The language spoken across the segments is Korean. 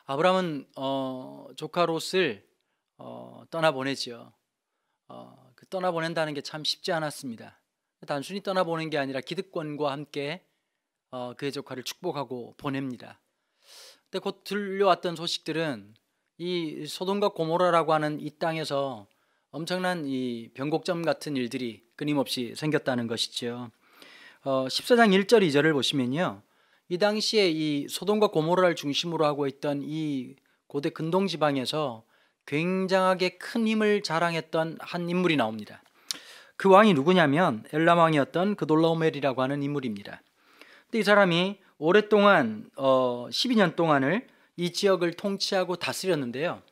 아브라함은 조카 롯을 떠나보내지요. 그 떠나보낸다는 게 참 쉽지 않았습니다. 단순히 떠나보낸 게 아니라 기득권과 함께 그의 조카를 축복하고 보냅니다. 근데 곧 들려왔던 소식들은 이 소돔과 고모라라고 하는 이 땅에서 엄청난 이 변곡점 같은 일들이 끊임없이 생겼다는 것이죠. 14장 1절 2절을 보시면요, 이 당시에 이 소돔과 고모라를 중심으로 하고 있던 이 고대 근동 지방에서 굉장하게 큰 힘을 자랑했던 한 인물이 나옵니다. 그 왕이 누구냐면 엘람 왕이었던 그돌라오멜이라고 하는 인물입니다. 근데 이 사람이 오랫동안 12년 동안을 이 지역을 통치하고 다스렸는데요,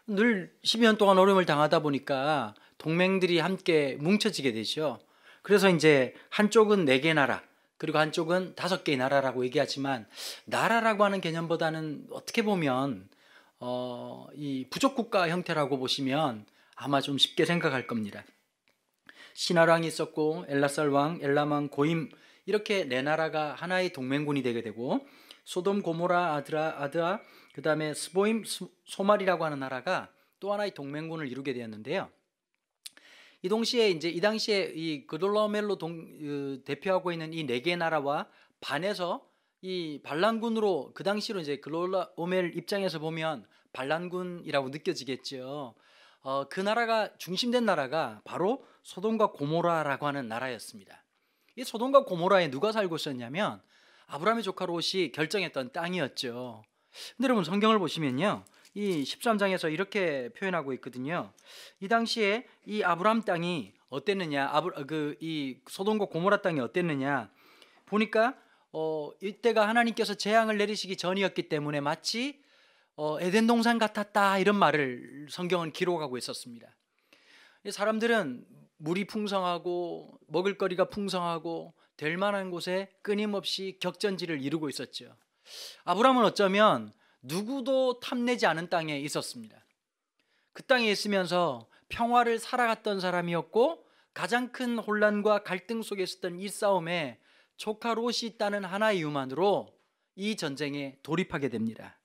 늘 12년 동안 어려움을 당하다 보니까 동맹들이 함께 뭉쳐지게 되죠. 그래서 이제 한쪽은 4개 나라, 그리고 한쪽은 5개의 나라라고 얘기하지만, 나라라고 하는 개념보다는 어떻게 보면 이 부족 국가 형태라고 보시면 아마 좀 쉽게 생각할 겁니다. 시나랑이 있었고 엘라살 왕, 엘람 왕, 고임, 이렇게 4나라가 하나의 동맹군이 되게 되고, 소돔, 고모라, 아드아, 그 다음에 스보임, 소말이라고 하는 나라가 또 하나의 동맹군을 이루게 되었는데요. 이 동시에 이제 이 당시에 이 그돌라오멜로 대표하고 있는 이 4개의 나라와 반해서 이 반란군으로, 그 당시로 이제 그돌라오멜 입장에서 보면 반란군이라고 느껴지겠죠. 그 나라가 중심된 나라가 바로 소돔과 고모라라고 하는 나라였습니다. 이 소돔과 고모라에 누가 살고 있었냐면 아브라함의 조카 롯이 결정했던 땅이었죠. 근데 여러분, 성경을 보시면요, 이 13장에서 이렇게 표현하고 있거든요. 이 당시에 이 아브라함 땅이 어땠느냐, 이 소돔과 고모라 땅이 어땠느냐 보니까 이때가 하나님께서 재앙을 내리시기 전이었기 때문에 마치 에덴 동산 같았다, 이런 말을 성경은 기록하고 있었습니다. 사람들은 물이 풍성하고 먹을거리가 풍성하고 될 만한 곳에 끊임없이 격전지를 이루고 있었죠. 아브라함은 어쩌면 누구도 탐내지 않은 땅에 있었습니다. 그 땅에 있으면서 평화를 살아갔던 사람이었고, 가장 큰 혼란과 갈등 속에 있었던 이 싸움에 조카 롯이 있다는 하나의 이유만으로 이 전쟁에 돌입하게 됩니다.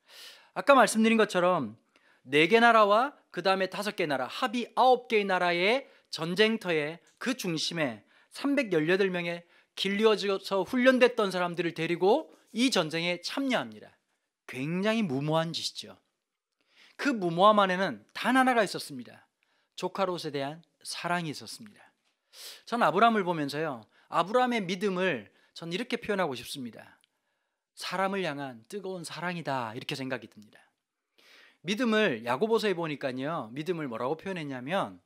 아까 말씀드린 것처럼 4개 나라와 그 다음에 5개 나라, 합이 9개의 나라의 전쟁터에 그 중심에 318명의 길리어져서 훈련됐던 사람들을 데리고 이 전쟁에 참여합니다. 굉장히 무모한 짓이죠. 그 무모함 안에는 단 하나가 있었습니다. 조카 롯에 대한 사랑이 있었습니다. 전 아브라함을 보면서요, 아브라함의 믿음을 전 이렇게 표현하고 싶습니다. 사람을 향한 뜨거운 사랑이다, 이렇게 생각이 듭니다. 믿음을 야고보서에 보니까요, 믿음을 뭐라고 표현했냐면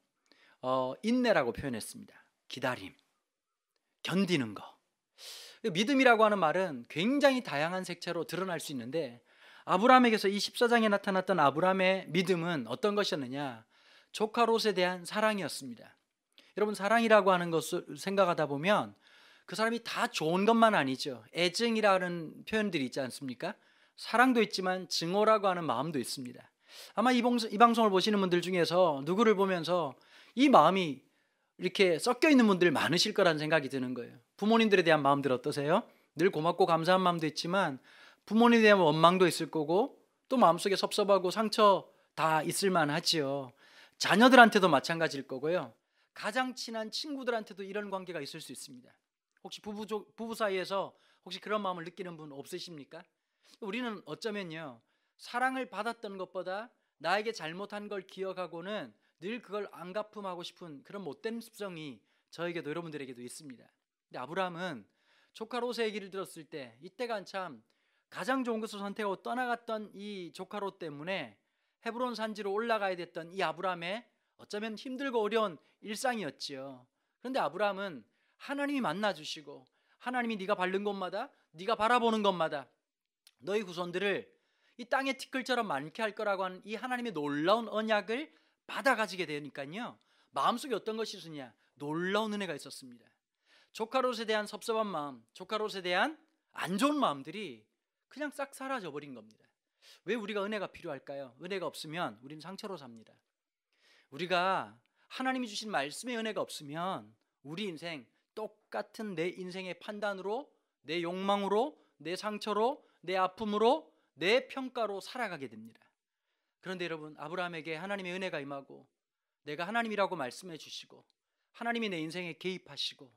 인내라고 표현했습니다. 기다림, 견디는 거. 믿음이라고 하는 말은 굉장히 다양한 색채로 드러날 수 있는데, 아브라함에게서 이 14장에 나타났던 아브라함의 믿음은 어떤 것이었느냐, 조카 롯에 대한 사랑이었습니다. 여러분, 사랑이라고 하는 것을 생각하다 보면 그 사람이 다 좋은 것만 아니죠. 애증이라는 표현들이 있지 않습니까? 사랑도 있지만 증오라고 하는 마음도 있습니다. 아마 이 방송을 보시는 분들 중에서 누구를 보면서 이 마음이 이렇게 섞여 있는 분들 많으실 거라는 생각이 드는 거예요. 부모님들에 대한 마음들 어떠세요? 늘 고맙고 감사한 마음도 있지만 부모님에 대한 원망도 있을 거고, 또 마음속에 섭섭하고 상처 다 있을 만하지요. 자녀들한테도 마찬가지일 거고요. 가장 친한 친구들한테도 이런 관계가 있을 수 있습니다. 혹시 부부 사이에서 혹시 그런 마음을 느끼는 분 없으십니까? 우리는 어쩌면요, 사랑을 받았던 것보다 나에게 잘못한 걸 기억하고는 늘 그걸 안갚음하고 싶은 그런 못된 습성이 저에게도 여러분들에게도 있습니다. 근데 아브라함은 조카 롯의 얘기를 들었을 때 이때가 한참 가장 좋은 것을 선택하고 떠나갔던 이 조카 롯 때문에 헤브론 산지로 올라가야 됐던 이 아브라함의 어쩌면 힘들고 어려운 일상이었지요. 그런데 아브라함은 하나님이 만나주시고, 하나님이 네가 밟는 곳마다, 네가 바라보는 것마다 너희 후손들을 이 땅의 티끌처럼 많게 할 거라고 하는 이 하나님의 놀라운 언약을 받아 가지게 되니까요, 마음속에 어떤 것이 있었냐, 놀라운 은혜가 있었습니다. 조카 롯에 대한 섭섭한 마음, 조카 롯에 대한 안 좋은 마음들이 그냥 싹 사라져 버린 겁니다. 왜 우리가 은혜가 필요할까요? 은혜가 없으면 우리는 상처로 삽니다. 우리가 하나님이 주신 말씀의 은혜가 없으면 우리 인생 똑같은 내 인생의 판단으로, 내 욕망으로, 내 상처로, 내 아픔으로 내 평가로 살아가게 됩니다. 그런데 여러분, 아브라함에게 하나님의 은혜가 임하고 내가 하나님이라고 말씀해 주시고 하나님이 내 인생에 개입하시고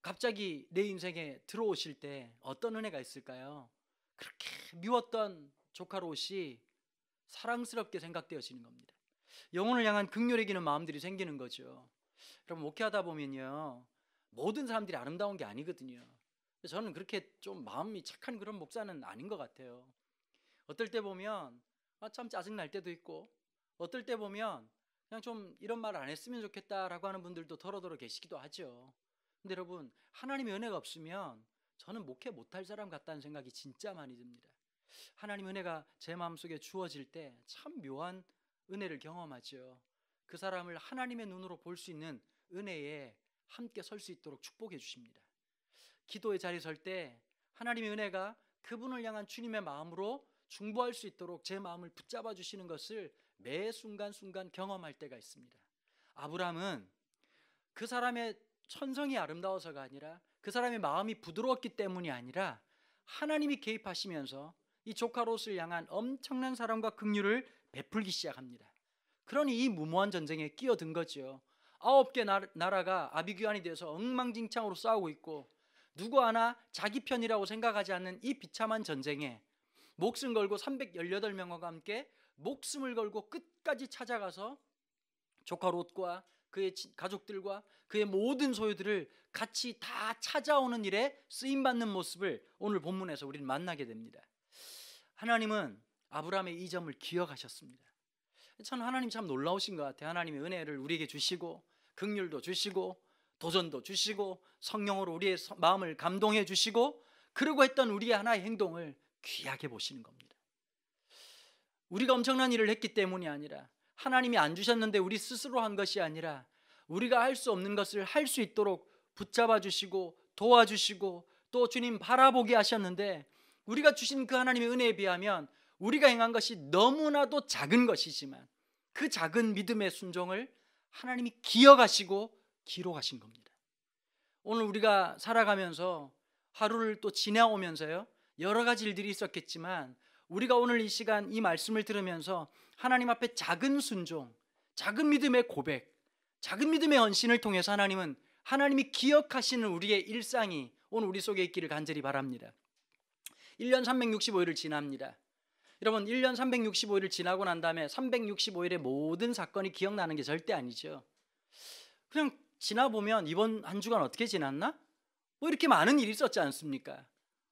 갑자기 내 인생에 들어오실 때 어떤 은혜가 있을까요? 그렇게 미웠던 조카 롯이 사랑스럽게 생각되어지는 겁니다. 영혼을 향한 긍휼히 여기는 마음들이 생기는 거죠. 여러분, 목회하다 보면요, 모든 사람들이 아름다운 게 아니거든요. 저는 그렇게 좀 마음이 착한 그런 목사는 아닌 것 같아요. 어떨 때 보면 참 짜증날 때도 있고, 어떨 때 보면 그냥 좀 이런 말 안 했으면 좋겠다라고 하는 분들도 더러더러 계시기도 하죠. 근데 여러분, 하나님의 은혜가 없으면 저는 목회 못할 사람 같다는 생각이 진짜 많이 듭니다. 하나님의 은혜가 제 마음속에 주어질 때 참 묘한 은혜를 경험하죠. 그 사람을 하나님의 눈으로 볼 수 있는 은혜에 함께 설 수 있도록 축복해 주십니다. 기도의 자리에 설 때 하나님의 은혜가 그분을 향한 주님의 마음으로 중보할 수 있도록 제 마음을 붙잡아 주시는 것을 매 순간순간 경험할 때가 있습니다. 아브라함은 그 사람의 천성이 아름다워서가 아니라 그 사람의 마음이 부드러웠기 때문이 아니라 하나님이 개입하시면서 이 조카 롯을 향한 엄청난 사랑과 긍휼을 베풀기 시작합니다. 그러니 이 무모한 전쟁에 끼어든 거죠. 9개 나라가 아비규환이 돼서 엉망진창으로 싸우고 있고 누구 하나 자기 편이라고 생각하지 않는 이 비참한 전쟁에 목숨 걸고 318명과 함께 목숨을 걸고 끝까지 찾아가서 조카 롯과 그의 가족들과 그의 모든 소유들을 같이 다 찾아오는 일에 쓰임받는 모습을 오늘 본문에서 우리는 만나게 됩니다. 하나님은 아브라함의 이 점을 기억하셨습니다. 저는 하나님 참 놀라우신 것 같아요. 하나님의 은혜를 우리에게 주시고 긍휼도 주시고 도전도 주시고 성령으로 우리의 마음을 감동해 주시고 그러고 했던 우리의 하나의 행동을 귀하게 보시는 겁니다. 우리가 엄청난 일을 했기 때문이 아니라 하나님이 안 주셨는데 우리 스스로 한 것이 아니라 우리가 할 수 없는 것을 할 수 있도록 붙잡아 주시고 도와주시고 또 주님 바라보게 하셨는데 우리가 주신 그 하나님의 은혜에 비하면 우리가 행한 것이 너무나도 작은 것이지만 그 작은 믿음의 순종을 하나님이 기억하시고 기록하신 겁니다. 오늘 우리가 살아가면서 하루를 또 지나오면서요, 여러 가지 일들이 있었겠지만 우리가 오늘 이 시간 이 말씀을 들으면서 하나님 앞에 작은 순종, 작은 믿음의 고백, 작은 믿음의 헌신을 통해서 하나님은 하나님이 기억하시는 우리의 일상이 오늘 우리 속에 있기를 간절히 바랍니다. 1년 365일을 지납니다. 여러분, 1년 365일을 지나고 난 다음에 365일의 모든 사건이 기억나는 게 절대 아니죠. 그냥 지나보면 이번 한 주간 어떻게 지났나? 뭐 이렇게 많은 일이 있었지 않습니까?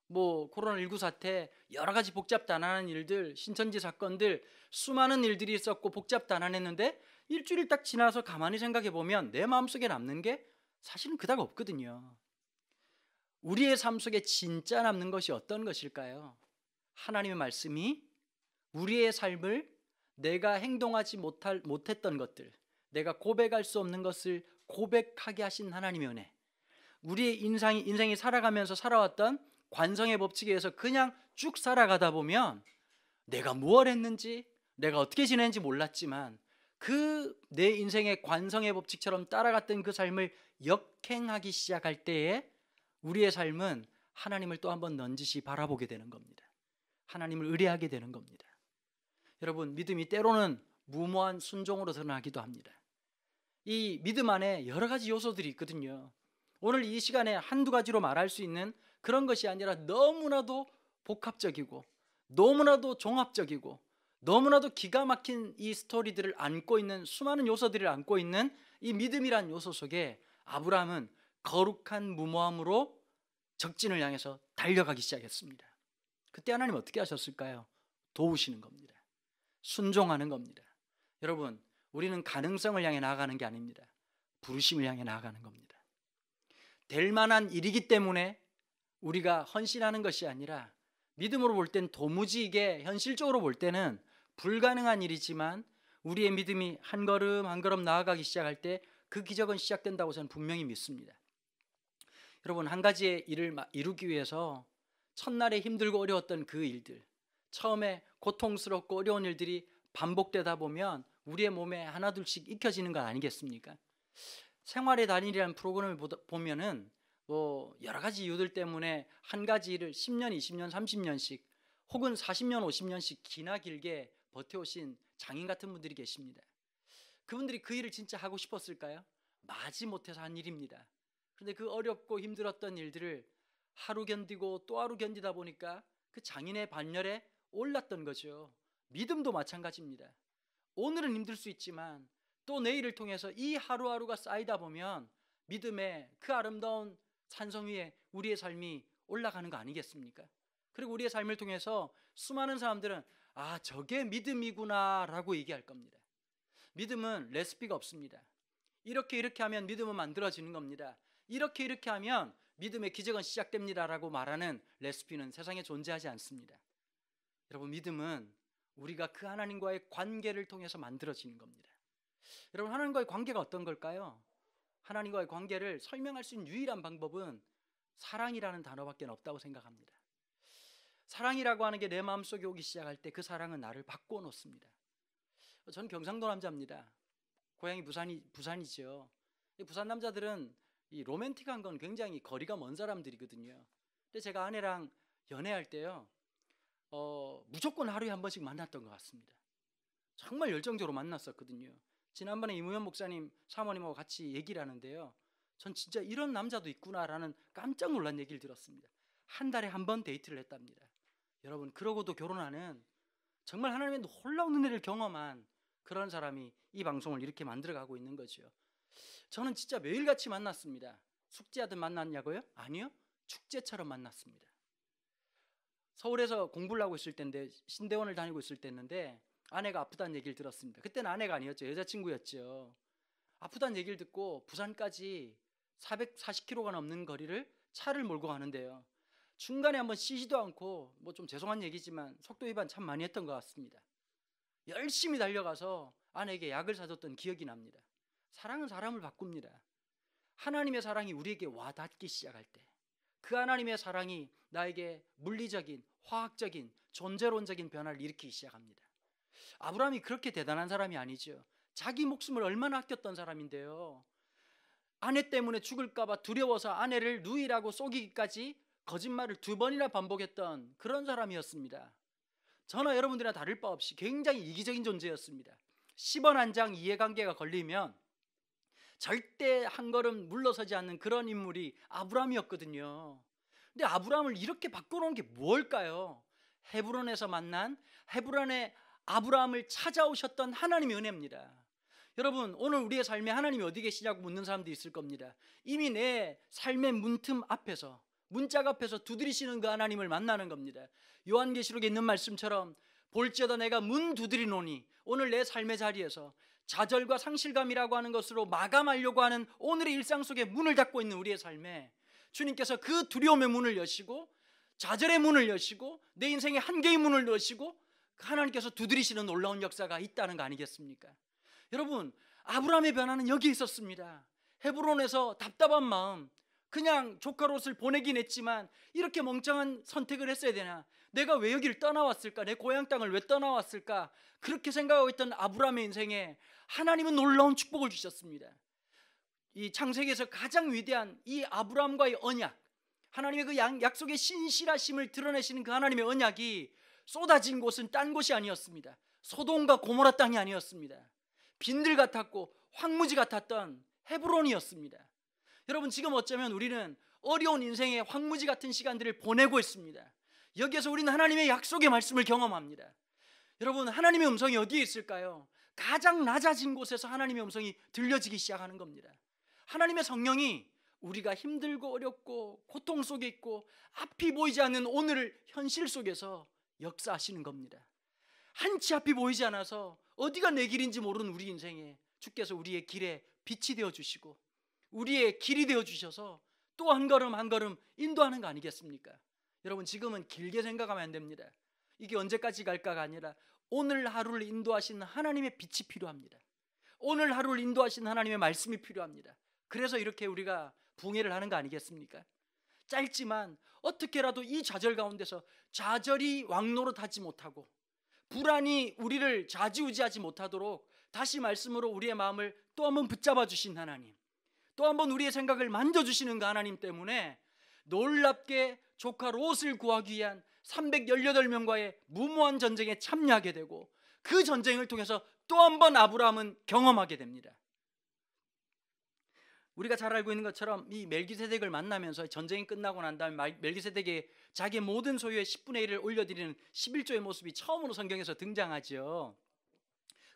뭐 코로나19 사태, 여러 가지 복잡단안한 일들, 신천지 사건들, 수많은 일들이 있었고 복잡단안했는데 일주일 딱 지나서 가만히 생각해 보면 내 마음속에 남는 게 사실은 그닥 없거든요. 우리의 삶 속에 진짜 남는 것이 어떤 것일까요? 하나님의 말씀이 우리의 삶을 내가 행동하지 못했던 것들, 내가 고백할 수 없는 것을 고백하게 하신 하나님의 은혜, 우리의 인생이 살아가면서 살아왔던 관성의 법칙에 의해서 그냥 쭉 살아가다 보면 내가 무엇을 했는지, 내가 어떻게 지냈는지 몰랐지만 그 내 인생의 관성의 법칙처럼 따라갔던 그 삶을 역행하기 시작할 때에 우리의 삶은 하나님을 또 한번 넌지시 바라보게 되는 겁니다. 하나님을 의뢰하게 되는 겁니다. 여러분, 믿음이 때로는 무모한 순종으로 드러나기도 합니다. 이 믿음 안에 여러 가지 요소들이 있거든요. 오늘 이 시간에 한두 가지로 말할 수 있는 그런 것이 아니라 너무나도 복합적이고 너무나도 종합적이고 너무나도 기가 막힌 이 스토리들을 안고 있는, 수많은 요소들을 안고 있는 이 믿음이란 요소 속에 아브라함은 거룩한 무모함으로 적진을 향해서 달려가기 시작했습니다. 그때 하나님 어떻게 하셨을까요? 도우시는 겁니다. 순종하는 겁니다. 여러분, 우리는 가능성을 향해 나아가는 게 아닙니다. 부르심을 향해 나아가는 겁니다. 될 만한 일이기 때문에 우리가 헌신하는 것이 아니라 믿음으로 볼 땐 도무지 이게 현실적으로 볼 때는 불가능한 일이지만 우리의 믿음이 한 걸음 한 걸음 나아가기 시작할 때 그 기적은 시작된다고 저는 분명히 믿습니다. 여러분, 한 가지의 일을 이루기 위해서 첫날에 힘들고 어려웠던 그 일들, 처음에 고통스럽고 어려운 일들이 반복되다 보면 우리의 몸에 하나둘씩 익혀지는 것 아니겠습니까? 생활의 단일이라는 프로그램을 보면은 뭐 여러 가지 이유들 때문에 한 가지 일을 10년, 20년, 30년씩 혹은 40년 50년씩 기나 길게 버텨오신 장인 같은 분들이 계십니다. 그분들이 그 일을 진짜 하고 싶었을까요? 마지못해서 한 일입니다. 그런데 그 어렵고 힘들었던 일들을 하루 견디고 또 하루 견디다 보니까 그 장인의 반열에 올랐던 거죠. 믿음도 마찬가지입니다. 오늘은 힘들 수 있지만 또 내일을 통해서 이 하루하루가 쌓이다 보면 믿음의 그 아름다운 산성 위에 우리의 삶이 올라가는 거 아니겠습니까? 그리고 우리의 삶을 통해서 수많은 사람들은 아, 저게 믿음이구나 라고 얘기할 겁니다. 믿음은 레시피가 없습니다. 이렇게 하면 믿음은 만들어지는 겁니다. 이렇게 하면 믿음의 기적은 시작됩니다 라고 말하는 레시피는 세상에 존재하지 않습니다. 여러분, 믿음은 우리가 그 하나님과의 관계를 통해서 만들어지는 겁니다. 여러분, 하나님과의 관계가 어떤 걸까요? 하나님과의 관계를 설명할 수 있는 유일한 방법은 사랑이라는 단어밖에 없다고 생각합니다. 사랑이라고 하는 게 내 마음속에 오기 시작할 때 그 사랑은 나를 바꿔 놓습니다. 저는 경상도 남자입니다. 고향이 부산이죠. 부산 남자들은 이 로맨틱한 건 굉장히 거리가 먼 사람들이거든요. 근데 제가 아내랑 연애할 때요, 무조건 하루에 한 번씩 만났던 것 같습니다. 정말 열정적으로 만났었거든요. 지난번에 이무현 목사님 사모님하고 같이 얘기를 하는데요, 전 진짜 이런 남자도 있구나라는 깜짝 놀란 얘기를 들었습니다. 한 달에 한 번 데이트를 했답니다. 여러분, 그러고도 결혼하는 정말 하나님의 놀라운 은혜를 경험한 그런 사람이 이 방송을 이렇게 만들어가고 있는 거죠. 저는 진짜 매일같이 만났습니다. 숙제하듯 만났냐고요? 아니요, 축제처럼 만났습니다. 서울에서 공부를 하고 있을 때인데, 신대원을 다니고 있을 때였는데 아내가 아프다는 얘기를 들었습니다. 그때는 아내가 아니었죠. 여자친구였죠. 아프다는 얘기를 듣고 부산까지 440km가 넘는 거리를 차를 몰고 가는데요, 중간에 한번 쉬지도 않고, 뭐 좀 죄송한 얘기지만 속도 위반 참 많이 했던 것 같습니다. 열심히 달려가서 아내에게 약을 사줬던 기억이 납니다. 사랑은 사람을 바꿉니다. 하나님의 사랑이 우리에게 와닿기 시작할 때, 그 하나님의 사랑이 나에게 물리적인, 화학적인, 존재론적인 변화를 일으키기 시작합니다. 아브라함이 그렇게 대단한 사람이 아니죠. 자기 목숨을 얼마나 아꼈던 사람인데요, 아내 때문에 죽을까 봐 두려워서 아내를 누이라고 속이기까지 거짓말을 2번이나 반복했던 그런 사람이었습니다. 저나 여러분들이나 다를 바 없이 굉장히 이기적인 존재였습니다. 10원 한 장 이해관계가 걸리면 절대 한 걸음 물러서지 않는 그런 인물이 아브라함이었거든요. 근데 아브라함을 이렇게 바꿔놓은 게 뭘까요? 헤브론에서 만난, 헤브론에 아브라함을 찾아오셨던 하나님의 은혜입니다. 여러분, 오늘 우리의 삶에 하나님이 어디 계시냐고 묻는 사람도 있을 겁니다. 이미 내 삶의 문틈 앞에서, 문짝 앞에서 두드리시는 그 하나님을 만나는 겁니다. 요한계시록에 있는 말씀처럼 볼지어다 내가 문 두드리노니, 오늘 내 삶의 자리에서 좌절과 상실감이라고 하는 것으로 마감하려고 하는 오늘의 일상 속에 문을 닫고 있는 우리의 삶에 주님께서 그 두려움의 문을 여시고, 좌절의 문을 여시고, 내 인생의 한계의 문을 여시고, 하나님께서 두드리시는 놀라운 역사가 있다는 거 아니겠습니까? 여러분, 아브라함의 변화는 여기 있었습니다. 헤브론에서 답답한 마음, 그냥 조카롯을 보내긴 했지만 이렇게 멍청한 선택을 했어야 되나, 내가 왜 여기를 떠나왔을까, 내 고향 땅을 왜 떠나왔을까, 그렇게 생각하고 있던 아브라함의 인생에 하나님은 놀라운 축복을 주셨습니다. 이 창세기에서 가장 위대한 이 아브라함과의 언약, 하나님의 그 약속의 신실하심을 드러내시는 그 하나님의 언약이 쏟아진 곳은 딴 곳이 아니었습니다. 소돔과 고모라 땅이 아니었습니다. 빈들 같았고 황무지 같았던 헤브론이었습니다. 여러분, 지금 어쩌면 우리는 어려운 인생의 황무지 같은 시간들을 보내고 있습니다. 여기에서 우리는 하나님의 약속의 말씀을 경험합니다. 여러분, 하나님의 음성이 어디에 있을까요? 가장 낮아진 곳에서 하나님의 음성이 들려지기 시작하는 겁니다. 하나님의 성령이 우리가 힘들고 어렵고 고통 속에 있고 앞이 보이지 않는 오늘 현실 속에서 역사하시는 겁니다. 한치 앞이 보이지 않아서 어디가 내 길인지 모르는 우리 인생에 주께서 우리의 길에 빛이 되어주시고 우리의 길이 되어주셔서 또 한 걸음 한 걸음 인도하는 거 아니겠습니까? 여러분, 지금은 길게 생각하면 안 됩니다. 이게 언제까지 갈까가 아니라 오늘 하루를 인도하시는 하나님의 빛이 필요합니다. 오늘 하루를 인도하시는 하나님의 말씀이 필요합니다. 그래서 이렇게 우리가 붕해를 하는 거 아니겠습니까? 짧지만 어떻게라도 이 좌절 가운데서 좌절이 왕노릇하지 못하고 불안이 우리를 좌지우지하지 못하도록 다시 말씀으로 우리의 마음을 또 한번 붙잡아 주신 하나님, 또 한번 우리의 생각을 만져주시는 그 하나님 때문에 놀랍게 조카 롯을 구하기 위한 318명과의 무모한 전쟁에 참여하게 되고, 그 전쟁을 통해서 또 한 번 아브라함은 경험하게 됩니다. 우리가 잘 알고 있는 것처럼 이 멜기세덱을 만나면서 전쟁이 끝나고 난 다음에 멜기세덱이 자기의 모든 소유의 10분의 1을 올려드리는 11조의 모습이 처음으로 성경에서 등장하죠.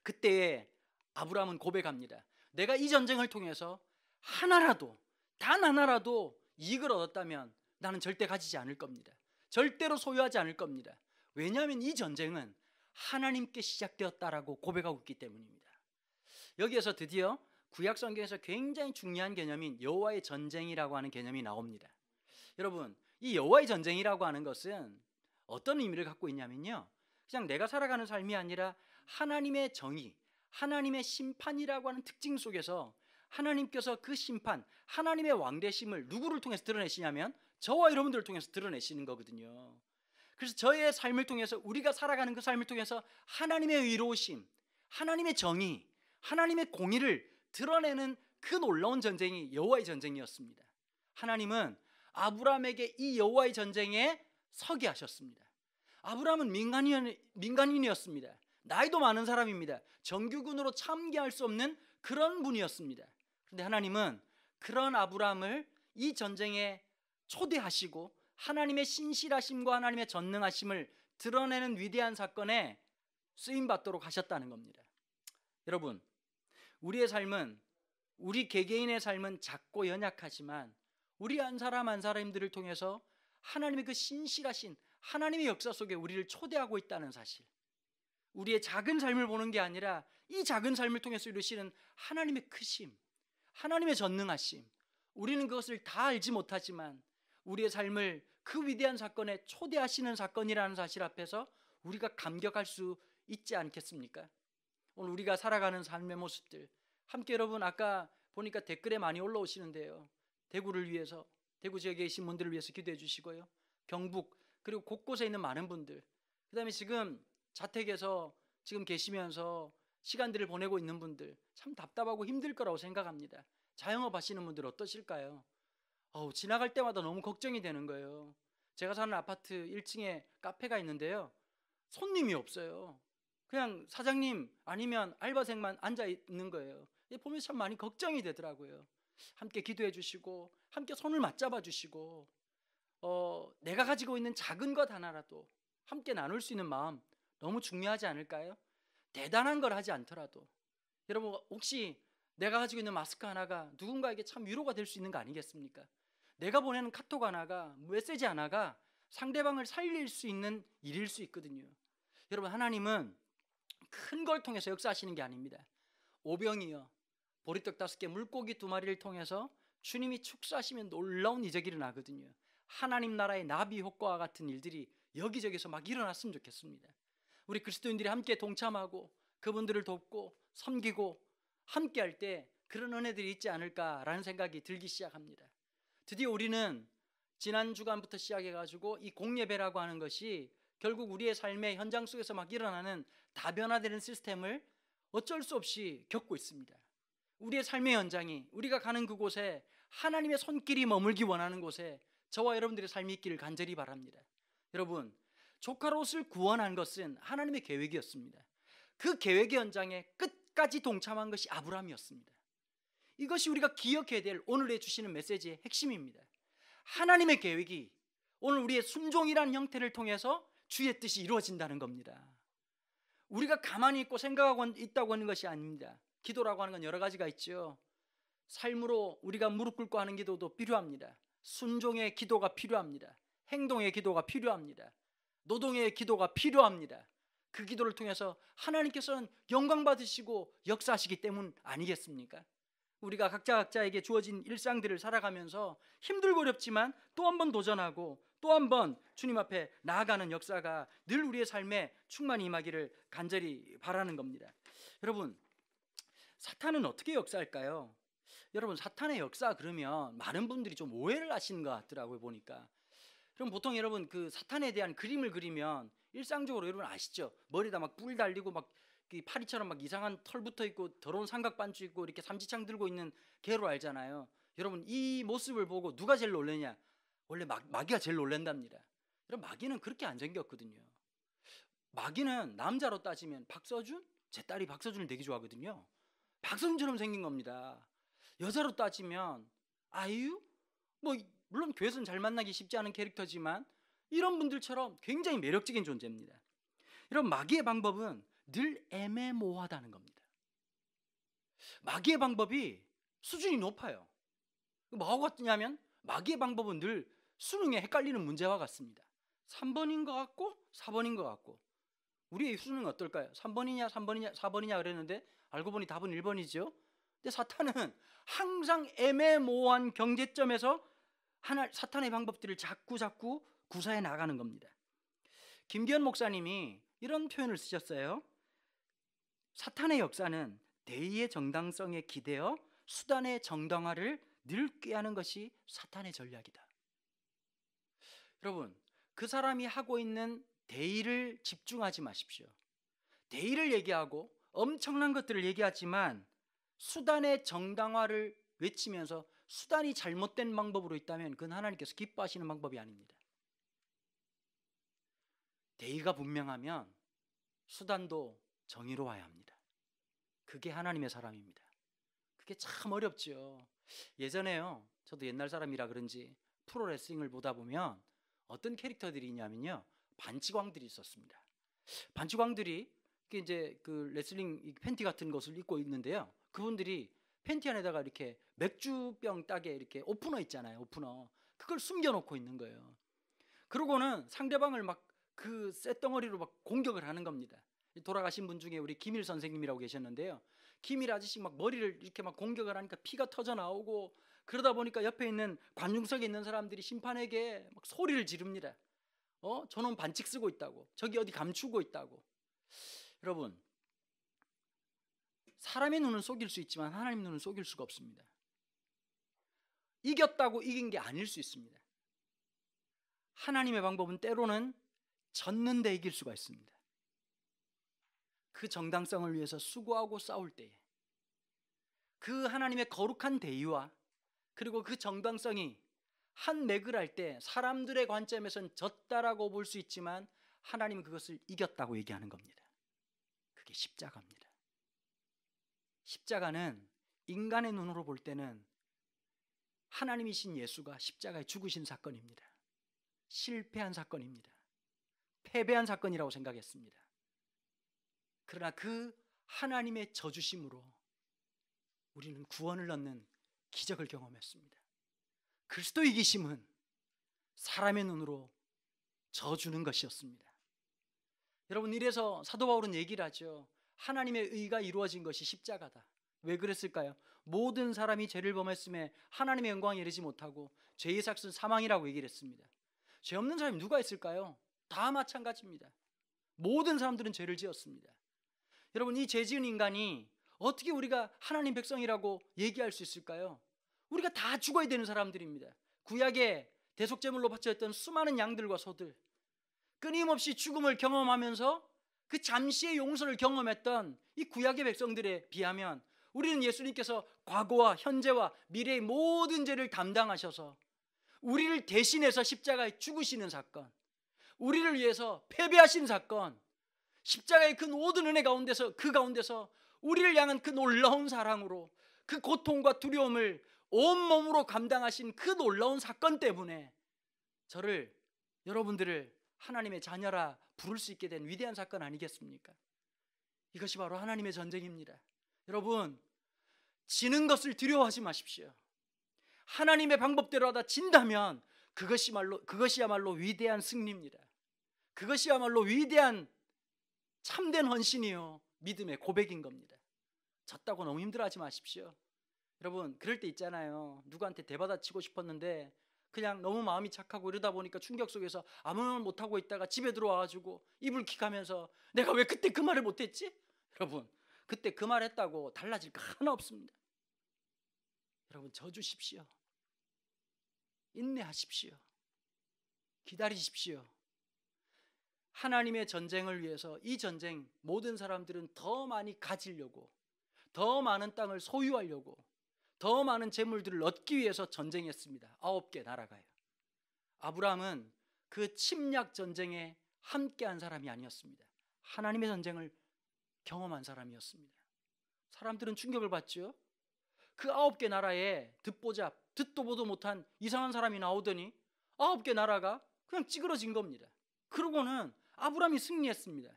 그때에 아브라함은 고백합니다. 내가 이 전쟁을 통해서 하나라도, 단 하나라도 이익을 얻었다면 나는 절대 가지지 않을 겁니다. 절대로 소유하지 않을 겁니다. 왜냐하면 이 전쟁은 하나님께 시작되었다라고 고백하고 있기 때문입니다. 여기에서 드디어 구약 성경에서 굉장히 중요한 개념인 여호와의 전쟁이라고 하는 개념이 나옵니다. 여러분, 이 여호와의 전쟁이라고 하는 것은 어떤 의미를 갖고 있냐면요, 그냥 내가 살아가는 삶이 아니라 하나님의 정의, 하나님의 심판이라고 하는 특징 속에서 하나님께서 그 심판, 하나님의 왕되심을 누구를 통해서 드러내시냐면 저와 여러분들을 통해서 드러내시는 거거든요. 그래서 저의 삶을 통해서, 우리가 살아가는 그 삶을 통해서 하나님의 의로우심, 하나님의 정의, 하나님의 공의를 드러내는 그 놀라운 전쟁이 여호와의 전쟁이었습니다. 하나님은 아브라함에게 이 여호와의 전쟁에 서게 하셨습니다. 아브라함은 민간인이었습니다. 나이도 많은 사람입니다. 정규군으로 참가할 수 없는 그런 분이었습니다. 그런데 하나님은 그런 아브라함을 이 전쟁에 초대하시고 하나님의 신실하심과 하나님의 전능하심을 드러내는 위대한 사건에 쓰임받도록 하셨다는 겁니다. 여러분, 우리의 삶은, 우리 개개인의 삶은 작고 연약하지만 우리 한 사람 한 사람들을 통해서 하나님의 그 신실하신 하나님의 역사 속에 우리를 초대하고 있다는 사실, 우리의 작은 삶을 보는 게 아니라 이 작은 삶을 통해서 이루시는 하나님의 크심, 하나님의 전능하심, 우리는 그것을 다 알지 못하지만 우리의 삶을 그 위대한 사건에 초대하시는 사건이라는 사실 앞에서 우리가 감격할 수 있지 않겠습니까? 오늘 우리가 살아가는 삶의 모습들, 함께 여러분, 아까 보니까 댓글에 많이 올라오시는데요, 대구를 위해서, 대구 지역에 계신 분들을 위해서 기도해 주시고요, 경북 그리고 곳곳에 있는 많은 분들, 그 다음에 지금 자택에서 지금 계시면서 시간들을 보내고 있는 분들, 참 답답하고 힘들 거라고 생각합니다. 자영업 하시는 분들 어떠실까요? 지나갈 때마다 너무 걱정이 되는 거예요. 제가 사는 아파트 1층에 카페가 있는데요, 손님이 없어요. 그냥 사장님 아니면 알바생만 앉아 있는 거예요. 보면서 참 많이 걱정이 되더라고요. 함께 기도해 주시고 함께 손을 맞잡아 주시고, 내가 가지고 있는 작은 것 하나라도 함께 나눌 수 있는 마음 너무 중요하지 않을까요? 대단한 걸 하지 않더라도, 여러분, 혹시 내가 가지고 있는 마스크 하나가 누군가에게 참 위로가 될 수 있는 거 아니겠습니까? 내가 보내는 카톡 하나가, 메시지 하나가 상대방을 살릴 수 있는 일일 수 있거든요. 여러분, 하나님은 큰 걸 통해서 역사하시는 게 아닙니다. 오병이어, 보리떡 5개, 물고기 2마리를 통해서 주님이 축사하시면 놀라운 이적이 일어나거든요. 하나님 나라의 나비 효과와 같은 일들이 여기저기서 막 일어났으면 좋겠습니다. 우리 그리스도인들이 함께 동참하고 그분들을 돕고 섬기고 함께 할 때 그런 은혜들이 있지 않을까라는 생각이 들기 시작합니다. 드디어 우리는 지난 주간부터 시작해가지고 이 공예배라고 하는 것이 결국 우리의 삶의 현장 속에서 막 일어나는 다변화되는 시스템을 어쩔 수 없이 겪고 있습니다. 우리의 삶의 현장이, 우리가 가는 그곳에 하나님의 손길이 머물기 원하는 곳에 저와 여러분들의 삶이 있기를 간절히 바랍니다. 여러분, 조카 롯을 구원한 것은 하나님의 계획이었습니다. 그 계획의 현장에 끝까지 동참한 것이 아브라함이었습니다. 이것이 우리가 기억해야 될 오늘의 주시는 메시지의 핵심입니다. 하나님의 계획이 오늘 우리의 순종이라는 형태를 통해서 주의 뜻이 이루어진다는 겁니다. 우리가 가만히 있고 생각하고 있다고 하는 것이 아닙니다. 기도라고 하는 건 여러 가지가 있죠. 삶으로 우리가 무릎 꿇고 하는 기도도 필요합니다. 순종의 기도가 필요합니다. 행동의 기도가 필요합니다. 노동의 기도가 필요합니다. 그 기도를 통해서 하나님께서는 영광 받으시고 역사하시기 때문 아니겠습니까? 우리가 각자에게 주어진 일상들을 살아가면서 힘들고 어렵지만 또 한 번 도전하고 또 한 번 주님 앞에 나아가는 역사가 늘 우리의 삶에 충만히 임하기를 간절히 바라는 겁니다. 여러분, 사탄은 어떻게 역사할까요? 여러분, 사탄의 역사 그러면 많은 분들이 좀 오해를 하시는 것 같더라고요, 보니까. 그럼 보통 여러분 그 사탄에 대한 그림을 그리면 일상적으로 여러분 아시죠? 머리에다 막 뿔 달리고 막 파리처럼 막 이상한 털 붙어 있고 더러운 삼각 반주 있고 이렇게 삼지창 들고 있는 개로 알잖아요. 여러분, 이 모습을 보고 누가 제일 놀라냐? 원래 마귀가 제일 놀란답니다. 여러분, 마귀는 그렇게 안 생겼거든요. 마귀는 남자로 따지면 박서준? 제 딸이 박서준을 되게 좋아하거든요. 박서준처럼 생긴 겁니다. 여자로 따지면 아이유? 뭐 물론 교회에서는 잘 만나기 쉽지 않은 캐릭터지만 이런 분들처럼 굉장히 매력적인 존재입니다. 이런 마귀의 방법은 늘 애매모호하다는 겁니다. 마귀의 방법이 수준이 높아요. 뭐하고 같냐면 마귀의 방법은 늘 수능에 헷갈리는 문제와 같습니다. 3번인 것 같고 4번인 것 같고. 우리의 수능은 어떨까요? 3번이냐 3번이냐 4번이냐 그랬는데 알고 보니 답은 1번이죠. 근데 사탄은 항상 애매모호한 경제점에서 사탄의 방법들을 자꾸 구사해 나가는 겁니다. 김기현 목사님이 이런 표현을 쓰셨어요. 사탄의 역사는 대의의 정당성에 기대어 수단의 정당화를 늘 꾀하는 것이 사탄의 전략이다. 여러분, 그 사람이 하고 있는 대의를 집중하지 마십시오. 대의를 얘기하고 엄청난 것들을 얘기하지만 수단의 정당화를 외치면서 수단이 잘못된 방법으로 있다면 그건 하나님께서 기뻐하시는 방법이 아닙니다. 대의가 분명하면 수단도 정의로워야 합니다. 그게 하나님의 사람입니다. 그게 참 어렵죠. 예전에요, 저도 옛날 사람이라 그런지 프로레슬링을 보다 보면 어떤 캐릭터들이 있냐면요, 반치광들이 있었습니다. 반치광들이 이제 그 레슬링 팬티 같은 것을 입고 있는데요, 그분들이 팬티 안에다가 이렇게 맥주병 따게 이렇게 오프너 있잖아요, 오프너. 그걸 숨겨놓고 있는 거예요. 그러고는 상대방을 막 그 쇳덩어리로 막 공격을 하는 겁니다. 돌아가신 분 중에 우리 김일 선생님이라고 계셨는데요, 김일 아저씨 막 머리를 이렇게 막 공격을 하니까 피가 터져 나오고, 그러다 보니까 옆에 있는 관중석에 있는 사람들이 심판에게 막 소리를 지릅니다. 저놈 반칙 쓰고 있다고, 저기 어디 감추고 있다고. 여러분, 사람의 눈은 속일 수 있지만 하나님 눈은 속일 수가 없습니다. 이겼다고 이긴 게 아닐 수 있습니다. 하나님의 방법은 때로는 졌는데 이길 수가 있습니다. 그 정당성을 위해서 수고하고 싸울 때에 그 하나님의 거룩한 대의와 그리고 그 정당성이 한 맥을 할 때 사람들의 관점에서는 졌다라고 볼 수 있지만 하나님은 그것을 이겼다고 얘기하는 겁니다. 그게 십자가입니다. 십자가는 인간의 눈으로 볼 때는 하나님이신 예수가 십자가에 죽으신 사건입니다. 실패한 사건입니다. 패배한 사건이라고 생각했습니다. 그러나 그 하나님의 저주심으로 우리는 구원을 얻는 기적을 경험했습니다. 그리스도 이기심은 사람의 눈으로 져주는 것이었습니다. 여러분, 이래서 사도 바울은 얘기를 하죠. 하나님의 의가 이루어진 것이 십자가다. 왜 그랬을까요? 모든 사람이 죄를 범했음에 하나님의 영광에 이르지 못하고 죄의 삭은 사망이라고 얘기를 했습니다. 죄 없는 사람이 누가 있을까요? 다 마찬가지입니다. 모든 사람들은 죄를 지었습니다. 여러분, 이 죄 지은 인간이 어떻게 우리가 하나님 백성이라고 얘기할 수 있을까요? 우리가 다 죽어야 되는 사람들입니다. 구약에 대속제물로 바쳐졌던 수많은 양들과 소들, 끊임없이 죽음을 경험하면서 그 잠시의 용서를 경험했던 이 구약의 백성들에 비하면 우리는 예수님께서 과거와 현재와 미래의 모든 죄를 담당하셔서 우리를 대신해서 십자가에 죽으시는 사건, 우리를 위해서 패배하신 사건, 십자가의 그 모든 은혜 가운데서 그 가운데서 우리를 향한 그 놀라운 사랑으로 그 고통과 두려움을 온몸으로 감당하신 그 놀라운 사건 때문에 저를, 여러분들을 하나님의 자녀라 부를 수 있게 된 위대한 사건 아니겠습니까? 이것이 바로 하나님의 전쟁입니다. 여러분, 지는 것을 두려워하지 마십시오. 하나님의 방법대로 하다 진다면 그것이야말로 위대한 승리입니다. 그것이야말로 위대한 참된 헌신이요 믿음의 고백인 겁니다. 졌다고 너무 힘들어하지 마십시오. 여러분, 그럴 때 있잖아요. 누구한테 대받아치고 싶었는데 그냥 너무 마음이 착하고 이러다 보니까 충격 속에서 아무 말 못하고 있다가 집에 들어와가지고 이불킥하면서 내가 왜 그때 그 말을 못했지? 여러분, 그때 그 말 했다고 달라질 거 하나 없습니다. 여러분, 져주십시오. 인내하십시오. 기다리십시오. 하나님의 전쟁을 위해서 이 전쟁 모든 사람들은 더 많이 가지려고, 더 많은 땅을 소유하려고, 더 많은 재물들을 얻기 위해서 전쟁했습니다. 9개 나라가요. 아브라함은 그 침략 전쟁에 함께한 사람이 아니었습니다. 하나님의 전쟁을 경험한 사람이었습니다. 사람들은 충격을 받죠. 그 9개 나라에 듣도 보도 못한 이상한 사람이 나오더니 9개 나라가 그냥 찌그러진 겁니다. 그러고는 아브라함이 승리했습니다.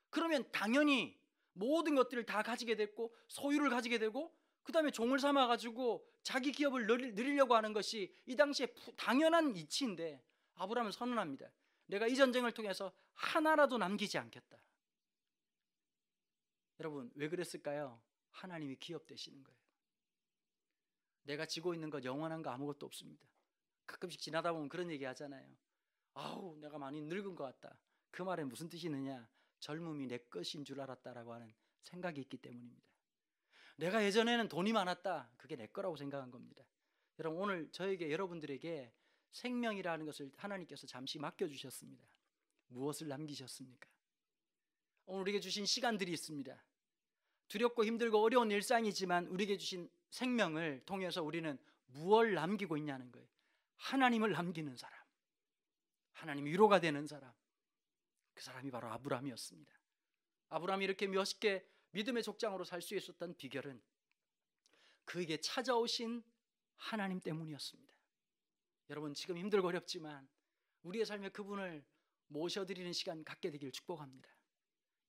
그러면 당연히 모든 것들을 다 가지게 됐고 소유를 가지게 되고 그 다음에 종을 삼아가지고 자기 기업을 누리려고 하는 것이 이 당시에 당연한 이치인데 아브라함은 선언합니다. 내가 이 전쟁을 통해서 하나라도 남기지 않겠다. 여러분, 왜 그랬을까요? 하나님이 기업되시는 거예요. 내가 지고 있는 것 영원한 거 아무것도 없습니다. 가끔씩 지나다 보면 그런 얘기 하잖아요. 아우, 내가 많이 늙은 것 같다. 그 말에 무슨 뜻이 있느냐? 젊음이 내 것인 줄 알았다라고 하는 생각이 있기 때문입니다. 내가 예전에는 돈이 많았다. 그게 내 거라고 생각한 겁니다. 여러분, 오늘 여러분들에게 생명이라는 것을 하나님께서 잠시 맡겨주셨습니다. 무엇을 남기셨습니까? 오늘 우리에게 주신 시간들이 있습니다. 두렵고 힘들고 어려운 일상이지만 우리에게 주신 생명을 통해서 우리는 무엇을 남기고 있냐는 거예요. 하나님을 남기는 사람, 하나님이 위로가 되는 사람, 그 사람이 바로 아브라함이었습니다. 아브라함이 이렇게 멋있게 믿음의 족장으로 살 수 있었던 비결은 그에게 찾아오신 하나님 때문이었습니다. 여러분, 지금 힘들고 어렵지만 우리의 삶에 그분을 모셔드리는 시간 갖게 되기를 축복합니다.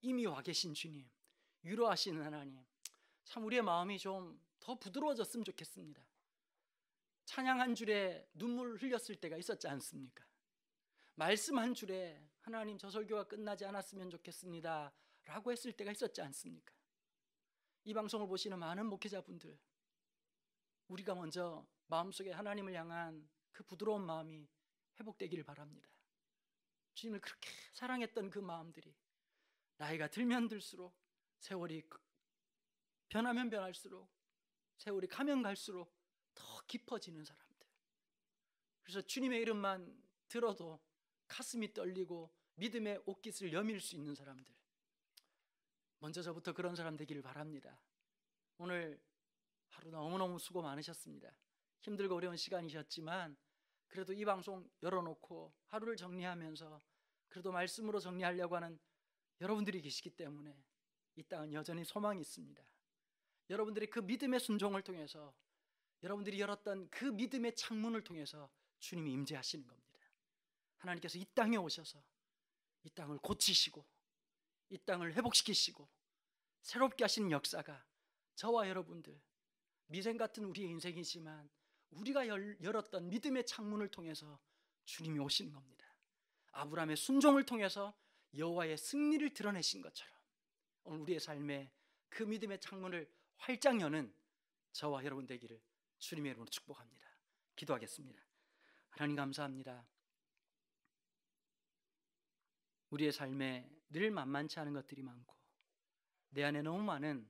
이미 와 계신 주님, 위로하시는 하나님, 참 우리의 마음이 좀 더 부드러워졌으면 좋겠습니다. 찬양 한 줄에 눈물 흘렸을 때가 있었지 않습니까? 말씀 한 줄에 하나님, 저 설교가 끝나지 않았으면 좋겠습니다 라고 했을 때가 있었지 않습니까? 이 방송을 보시는 많은 목회자분들, 우리가 먼저 마음속에 하나님을 향한 그 부드러운 마음이 회복되기를 바랍니다. 주님을 그렇게 사랑했던 그 마음들이 나이가 들면 들수록, 세월이 변하면 변할수록, 세월이 가면 갈수록 더 깊어지는 사람들, 그래서 주님의 이름만 들어도 가슴이 떨리고 믿음의 옷깃을 여밀 수 있는 사람들, 먼저 저부터 그런 사람 되기를 바랍니다. 오늘 하루 너무너무 수고 많으셨습니다. 힘들고 어려운 시간이셨지만 그래도 이 방송 열어놓고 하루를 정리하면서 그래도 말씀으로 정리하려고 하는 여러분들이 계시기 때문에 이 땅은 여전히 소망이 있습니다. 여러분들의 그 믿음의 순종을 통해서, 여러분들이 열었던 그 믿음의 창문을 통해서 주님이 임재하시는 겁니다. 하나님께서 이 땅에 오셔서 이 땅을 고치시고 이 땅을 회복시키시고 새롭게 하시는 역사가 저와 여러분들, 미생 같은 우리의 인생이지만 우리가 열었던 믿음의 창문을 통해서 주님이 오시는 겁니다. 아브라함의 순종을 통해서 여호와의 승리를 드러내신 것처럼 오늘 우리의 삶에 그 믿음의 창문을 활짝 여는 저와 여러분 되기를 주님의 이름으로 축복합니다. 기도하겠습니다. 하나님, 감사합니다. 우리의 삶에 늘 만만치 않은 것들이 많고 내 안에 너무 많은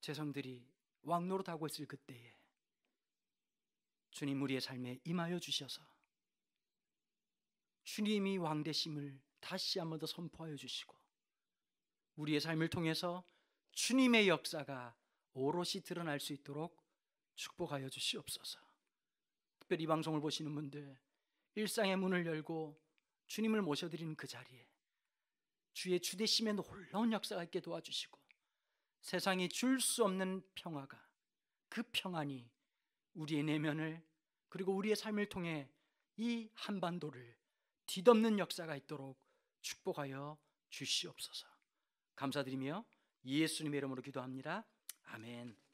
죄성들이 왕노릇하고 있을 그때에 주님, 우리의 삶에 임하여 주셔서 주님이 왕되심을 다시 한 번 더 선포하여 주시고 우리의 삶을 통해서 주님의 역사가 오롯이 드러날 수 있도록 축복하여 주시옵소서. 특별히 이 방송을 보시는 분들, 일상의 문을 열고 주님을 모셔드리는 그 자리에 주의 주되심의 놀라운 역사가 있게 도와주시고 세상이 줄 수 없는 평화가, 그 평안이 우리의 내면을 그리고 우리의 삶을 통해 이 한반도를 뒤덮는 역사가 있도록 축복하여 주시옵소서. 감사드리며 예수님의 이름으로 기도합니다. 아멘.